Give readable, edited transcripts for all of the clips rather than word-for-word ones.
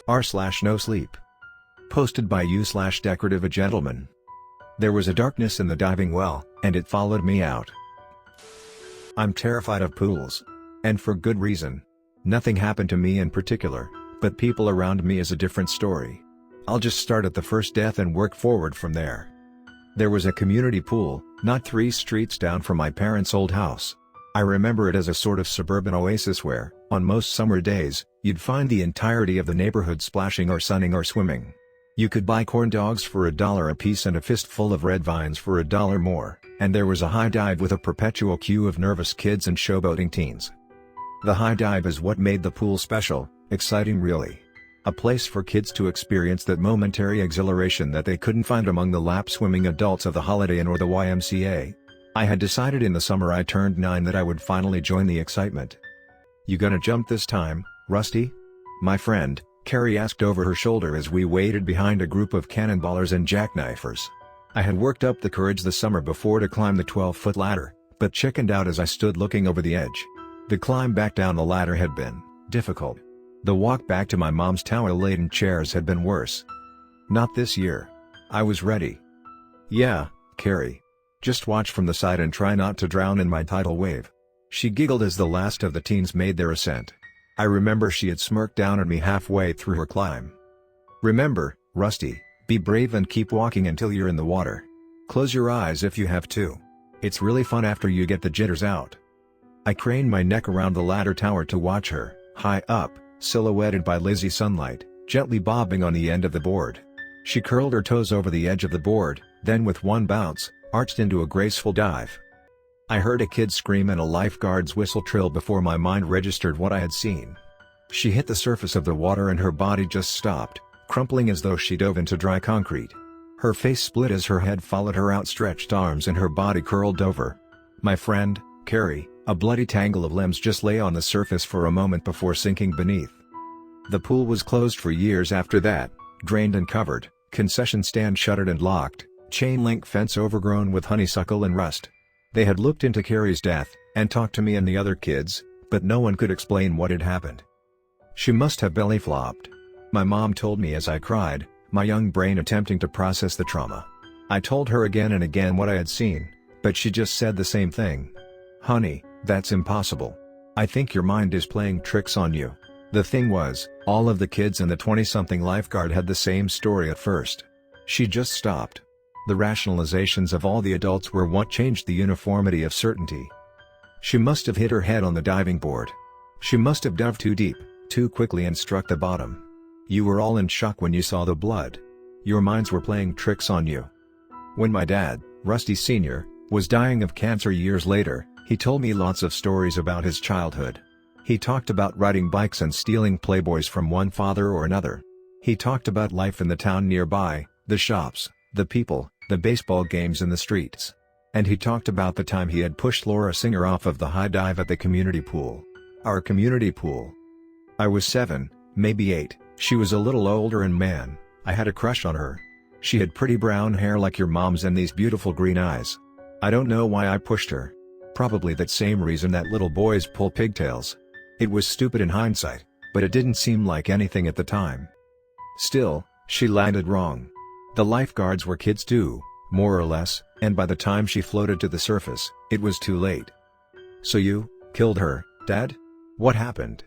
r/NoSleep. Posted by u/decorativegentleman. There was a darkness in the diving well, and it followed me out. I'm terrified of pools. And for good reason. Nothing happened to me in particular, but people around me is a different story. I'll just start at the first death and work forward from there. There was a community pool, not 3 streets down from my parents' old house. I remember it as a sort of suburban oasis where, on most summer days, you'd find the entirety of the neighborhood splashing or sunning or swimming. You could buy corn dogs for $1 a piece and a fistful of red vines for $1 more, and there was a high dive with a perpetual queue of nervous kids and showboating teens. The high dive is what made the pool special, exciting really. A place for kids to experience that momentary exhilaration that they couldn't find among the lap-swimming adults of the Holiday Inn or the YMCA. I had decided in the summer I turned 9 that I would finally join the excitement. "You gonna jump this time, Rusty?" my friend, Carrie asked over her shoulder as we waited behind a group of cannonballers and jackknifers. I had worked up the courage the summer before to climb the 12-foot ladder, but chickened out as I stood looking over the edge. The climb back down the ladder had been difficult. The walk back to my mom's towel-laden chairs had been worse. Not this year. I was ready. "Yeah, Carrie. Just watch from the side and try not to drown in my tidal wave." She giggled as the last of the teens made their ascent. I remember she had smirked down at me halfway through her climb. "Remember, Rusty, be brave and keep walking until you're in the water. Close your eyes if you have to. It's really fun after you get the jitters out." I craned my neck around the ladder tower to watch her, high up, silhouetted by lazy sunlight, gently bobbing on the end of the board. She curled her toes over the edge of the board, then with one bounce, arched into a graceful dive. I heard a kid scream and a lifeguard's whistle trill before my mind registered what I had seen. She hit the surface of the water and her body just stopped, crumpling as though she dove into dry concrete. Her face split as her head followed her outstretched arms and her body curled over. My friend, Carrie, a bloody tangle of limbs just lay on the surface for a moment before sinking beneath. The pool was closed for years after that, drained and covered, concession stand shuttered and locked, chain link fence overgrown with honeysuckle and rust. They had looked into Carrie's death, and talked to me and the other kids, but no one could explain what had happened. "She must have belly flopped," my mom told me as I cried, my young brain attempting to process the trauma. I told her again and again what I had seen, but she just said the same thing. "Honey, that's impossible. I think your mind is playing tricks on you." The thing was, all of the kids and the 20-something lifeguard had the same story at first. She just stopped. The rationalizations of all the adults were what changed the uniformity of certainty. She must have hit her head on the diving board. She must have dove too deep, too quickly and struck the bottom. You were all in shock when you saw the blood. Your minds were playing tricks on you. When my dad, Rusty Sr., was dying of cancer years later, he told me lots of stories about his childhood. He talked about riding bikes and stealing Playboys from one father or another. He talked about life in the town nearby, the shops, the people, the baseball games in the streets. And he talked about the time he had pushed Laura Singer off of the high dive at the community pool. Our community pool. I was 7, maybe 8, she was a little older and man, I had a crush on her. She had pretty brown hair like your mom's and these beautiful green eyes. I don't know why I pushed her. Probably that same reason that little boys pull pigtails. It was stupid in hindsight, but it didn't seem like anything at the time. Still, she landed wrong. The lifeguards were kids too, more or less, and by the time she floated to the surface, it was too late. "So you killed her, Dad? What happened?"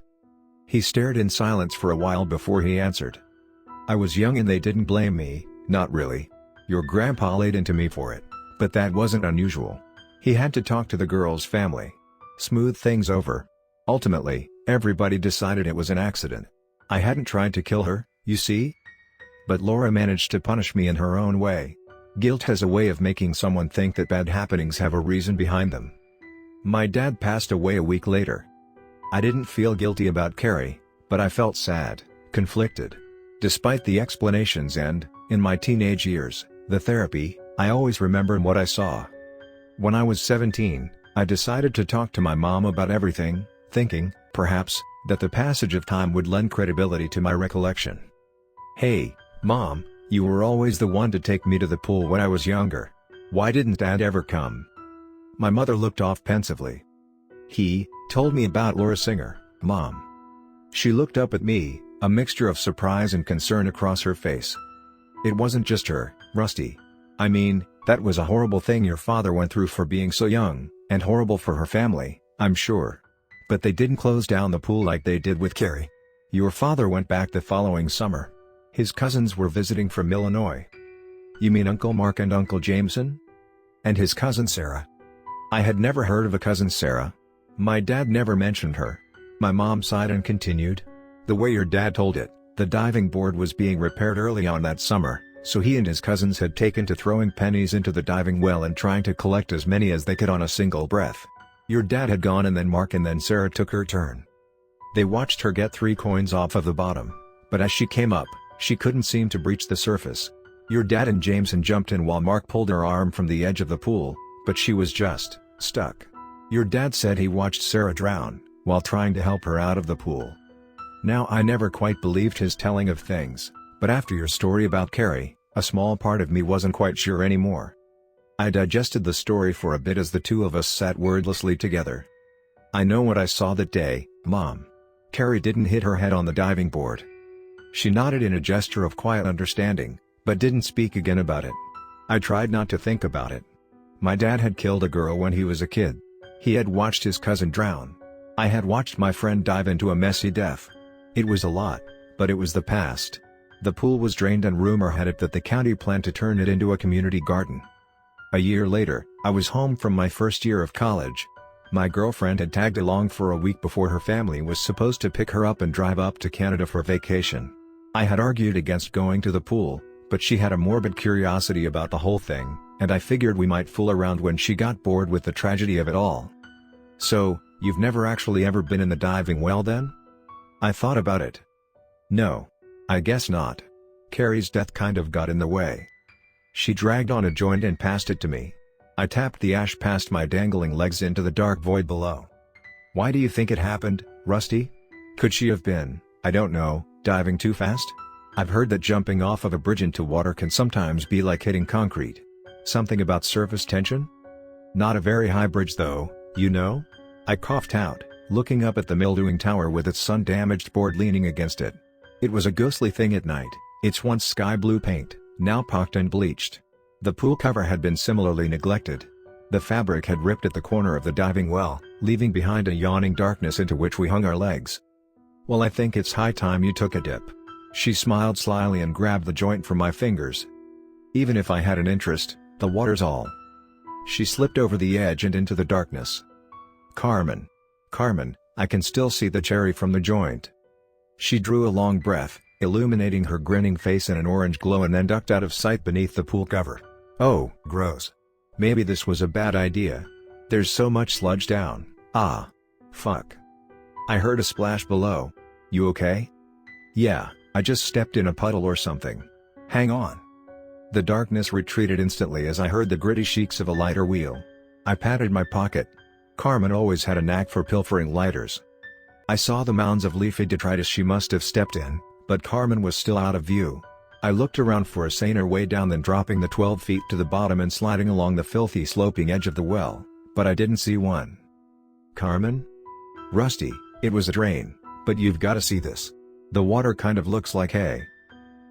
He stared in silence for a while before he answered. "I was young and they didn't blame me, not really. Your grandpa laid into me for it, but that wasn't unusual. He had to talk to the girl's family. Smooth things over. Ultimately, everybody decided it was an accident. I hadn't tried to kill her, you see? But Laura managed to punish me in her own way. Guilt has a way of making someone think that bad happenings have a reason behind them." My dad passed away a week later. I didn't feel guilty about Carrie, but I felt sad, conflicted. Despite the explanations and, in my teenage years, the therapy, I always remembered what I saw. When I was 17, I decided to talk to my mom about everything, thinking, perhaps, that the passage of time would lend credibility to my recollection. "Hey, Mom, you were always the one to take me to the pool when I was younger. Why didn't Dad ever come?" My mother looked off pensively. "He told me about Laura Singer, Mom." She looked up at me, a mixture of surprise and concern across her face. It wasn't just her, Rusty. I mean, that was a horrible thing your father went through for being so young, and horrible for her family, I'm sure. But they didn't close down the pool like they did with Carrie. Your father went back the following summer. His cousins were visiting from Illinois. You mean Uncle Mark and Uncle Jameson? And his cousin Sarah? I had never heard of a cousin Sarah. My dad never mentioned her. My mom sighed and continued. The way your dad told it, the diving board was being repaired early on that summer, so he and his cousins had taken to throwing pennies into the diving well and trying to collect as many as they could on a single breath. Your dad had gone and then Mark and then Sarah took her turn. They watched her get 3 coins off of the bottom, but as she came up, she couldn't seem to breach the surface. Your dad and Jameson jumped in while Mark pulled her arm from the edge of the pool, but she was just stuck. Your dad said he watched Sarah drown, while trying to help her out of the pool. Now I never quite believed his telling of things, but after your story about Carrie, a small part of me wasn't quite sure anymore. I digested the story for a bit as the two of us sat wordlessly together. I know what I saw that day, Mom. Carrie didn't hit her head on the diving board. She nodded in a gesture of quiet understanding, but didn't speak again about it. I tried not to think about it. My dad had killed a girl when he was a kid. He had watched his cousin drown. I had watched my friend dive into a messy death. It was a lot, but it was the past. The pool was drained and rumor had it that the county planned to turn it into a community garden. A year later, I was home from my first year of college. My girlfriend had tagged along for a week before her family was supposed to pick her up and drive up to Canada for vacation. I had argued against going to the pool, but she had a morbid curiosity about the whole thing, and I figured we might fool around when she got bored with the tragedy of it all. So, you've never actually ever been in the diving well then? I thought about it. No. I guess not. Carrie's death kind of got in the way. She dragged on a joint and passed it to me. I tapped the ash past my dangling legs into the dark void below. Why do you think it happened, Rusty? Could she have been, I don't know, diving too fast? I've heard that jumping off of a bridge into water can sometimes be like hitting concrete. Something about surface tension? Not a very high bridge though, you know? I coughed out, looking up at the mildewing tower with its sun-damaged board leaning against it. It was a ghostly thing at night, its once sky blue paint, now pocked and bleached. The pool cover had been similarly neglected. The fabric had ripped at the corner of the diving well, leaving behind a yawning darkness into which we hung our legs. Well, I think it's high time you took a dip. She smiled slyly and grabbed the joint from my fingers. Even if I had an interest, the water's all. She slipped over the edge and into the darkness. Carmen, I can still see the cherry from the joint. She drew a long breath, illuminating her grinning face in an orange glow and then ducked out of sight beneath the pool cover. Oh, gross. Maybe this was a bad idea. There's so much sludge down. Ah. Fuck. I heard a splash below. You okay? Yeah, I just stepped in a puddle or something. Hang on. The darkness retreated instantly as I heard the gritty shrieks of a lighter wheel. I patted my pocket. Carmen always had a knack for pilfering lighters. I saw the mounds of leafy detritus she must have stepped in, but Carmen was still out of view. I looked around for a saner way down than dropping the 12 feet to the bottom and sliding along the filthy sloping edge of the well, but I didn't see one. Carmen? Rusty, it was a drain, but you've gotta see this. The water kind of looks like hay.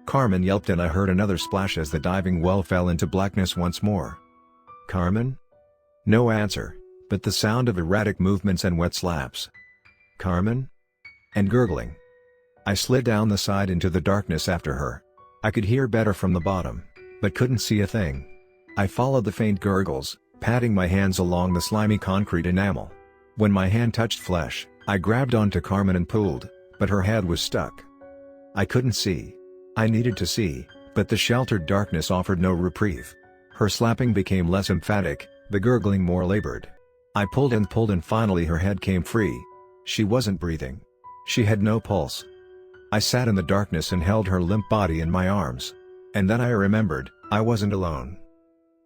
Carmen yelped and I heard another splash as the diving well fell into blackness once more. Carmen? No answer, but the sound of erratic movements and wet slaps. Carmen? And gurgling. I slid down the side into the darkness after her. I could hear better from the bottom, but couldn't see a thing. I followed the faint gurgles, patting my hands along the slimy concrete enamel. When my hand touched flesh, I grabbed onto Carmen and pulled, but her head was stuck. I couldn't see. I needed to see, but the sheltered darkness offered no reprieve. Her slapping became less emphatic, the gurgling more labored. I pulled and finally her head came free. She wasn't breathing. She had no pulse. I sat in the darkness and held her limp body in my arms. And then I remembered, I wasn't alone.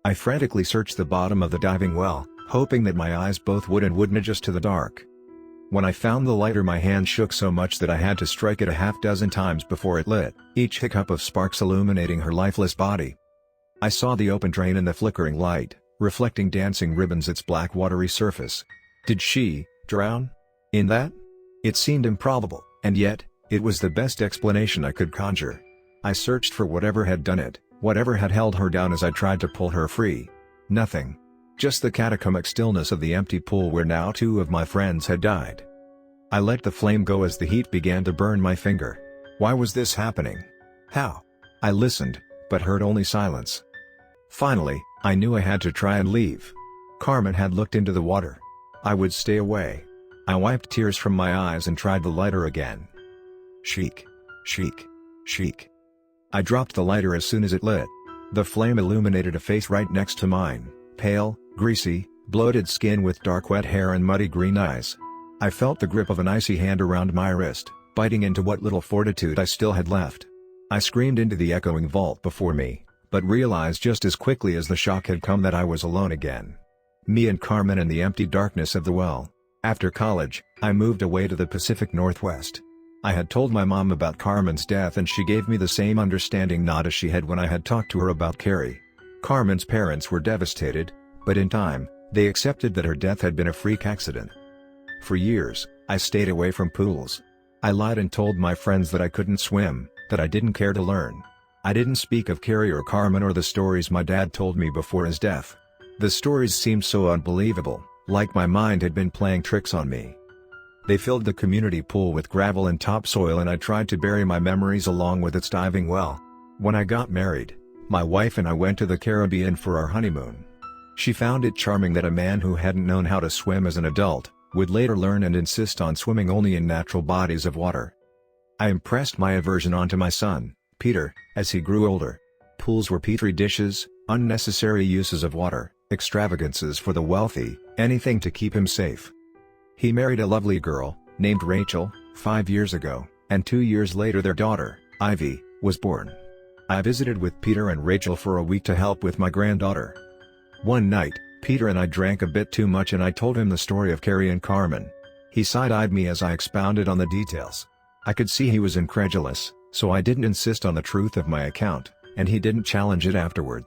I frantically searched the bottom of the diving well, hoping that my eyes both would and wouldn't adjust to the dark. When I found the lighter my hand shook so much that I had to strike it a half dozen times before it lit, each hiccup of sparks illuminating her lifeless body. I saw the open drain in the flickering light, reflecting dancing ribbons its black watery surface. Did she drown in that? It seemed improbable, and yet, It was the best explanation I could conjure. I searched for whatever had done it, whatever had held her down as I tried to pull her free. Nothing. Just the catacombic stillness of the empty pool where now 2 of my friends had died. I let the flame go as the heat began to burn my finger. Why was this happening? How? I listened, but heard only silence. Finally, I knew I had to try and leave. Carmen had looked into the water. I would stay away. I wiped tears from my eyes and tried the lighter again. Shriek. Shriek. Shriek. I dropped the lighter as soon as it lit. The flame illuminated a face right next to mine, pale, greasy, bloated skin with dark wet hair and muddy green eyes. I felt the grip of an icy hand around my wrist, biting into what little fortitude I still had left. I screamed into the echoing vault before me, but realized just as quickly as the shock had come that I was alone again. Me and Carmen in the empty darkness of the well. After college, I moved away to the Pacific Northwest. I had told my mom about Carmen's death and she gave me the same understanding nod as she had when I had talked to her about Carrie. Carmen's parents were devastated, but in time, they accepted that her death had been a freak accident. For years, I stayed away from pools. I lied and told my friends that I couldn't swim, that I didn't care to learn. I didn't speak of Carrie or Carmen or the stories my dad told me before his death. The stories seemed so unbelievable, like my mind had been playing tricks on me. They filled the community pool with gravel and topsoil and I tried to bury my memories along with its diving well. When I got married, my wife and I went to the Caribbean for our honeymoon. She found it charming that a man who hadn't known how to swim as an adult, would later learn and insist on swimming only in natural bodies of water. I impressed my aversion onto my son, Peter, as he grew older. Pools were petri dishes, unnecessary uses of water, extravagances for the wealthy, anything to keep him safe. He married a lovely girl, named Rachel, 5 years ago, and 2 years later their daughter, Ivy, was born. I visited with Peter and Rachel for a week to help with my granddaughter. One night, Peter and I drank a bit too much and I told him the story of Carrie and Carmen. He side-eyed me as I expounded on the details. I could see he was incredulous, so I didn't insist on the truth of my account, and he didn't challenge it afterward.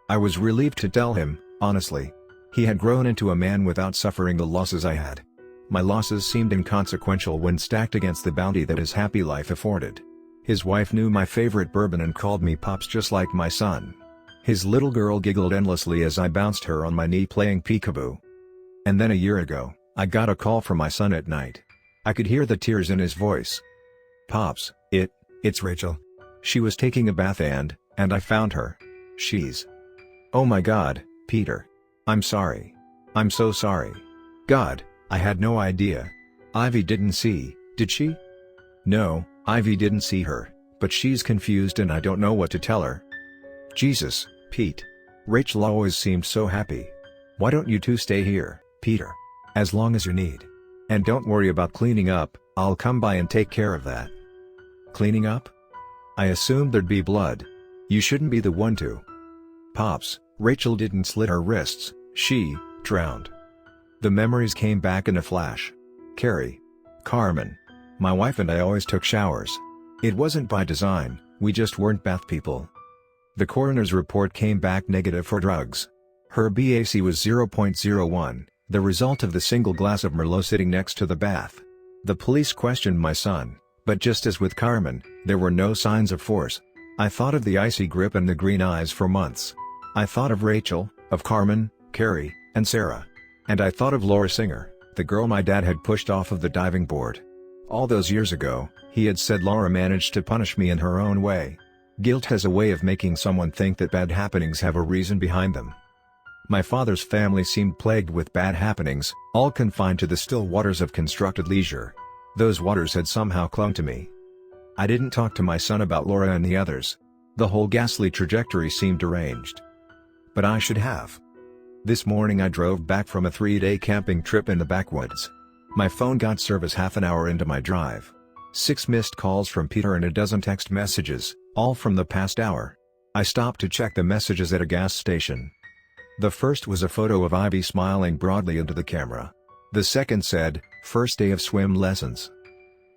I was relieved to tell him, honestly. He had grown into a man without suffering the losses I had. My losses seemed inconsequential when stacked against the bounty that his happy life afforded. His wife knew my favorite bourbon and called me Pops just like my son. His little girl giggled endlessly as I bounced her on my knee playing peekaboo. And then a year ago, I got a call from my son at night. I could hear the tears in his voice. Pops, it's Rachel. She was taking a bath and I found her. She's... Oh my God, Peter. I'm sorry. I'm so sorry. God, I had no idea. Ivy didn't see, did she? No, Ivy didn't see her, but she's confused and I don't know what to tell her. Jesus, Pete. Rachel always seemed so happy. Why don't you two stay here, Peter? As long as you need. And don't worry about cleaning up, I'll come by and take care of that. Cleaning up? I assumed there'd be blood. You shouldn't be the one to. Pops, Rachel didn't slit her wrists, she drowned. The memories came back in a flash. Carrie. Carmen. My wife and I always took showers. It wasn't by design, we just weren't bath people. The coroner's report came back negative for drugs. Her BAC was 0.01, the result of the single glass of Merlot sitting next to the bath. The police questioned my son, but just as with Carmen, there were no signs of force. I thought of the icy grip and the green eyes for months. I thought of Rachel, of Carmen, Carrie, and Sarah. And I thought of Laura Singer, the girl my dad had pushed off of the diving board. All those years ago, he had said Laura managed to punish me in her own way. Guilt has a way of making someone think that bad happenings have a reason behind them. My father's family seemed plagued with bad happenings, all confined to the still waters of constructed leisure. Those waters had somehow clung to me. I didn't talk to my son about Laura and the others. The whole ghastly trajectory seemed deranged. But I should have. This morning I drove back from a 3-day camping trip in the backwoods. My phone got service half an hour into my drive. 6 missed calls from Peter and a dozen text messages, all from the past hour. I stopped to check the messages at a gas station. The first was a photo of Ivy smiling broadly into the camera. The second said, "First day of swim lessons."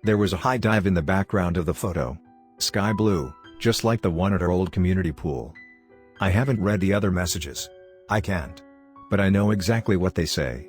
There was a high dive in the background of the photo. Sky blue, just like the one at our old community pool. I haven't read the other messages. I can't. But I know exactly what they say.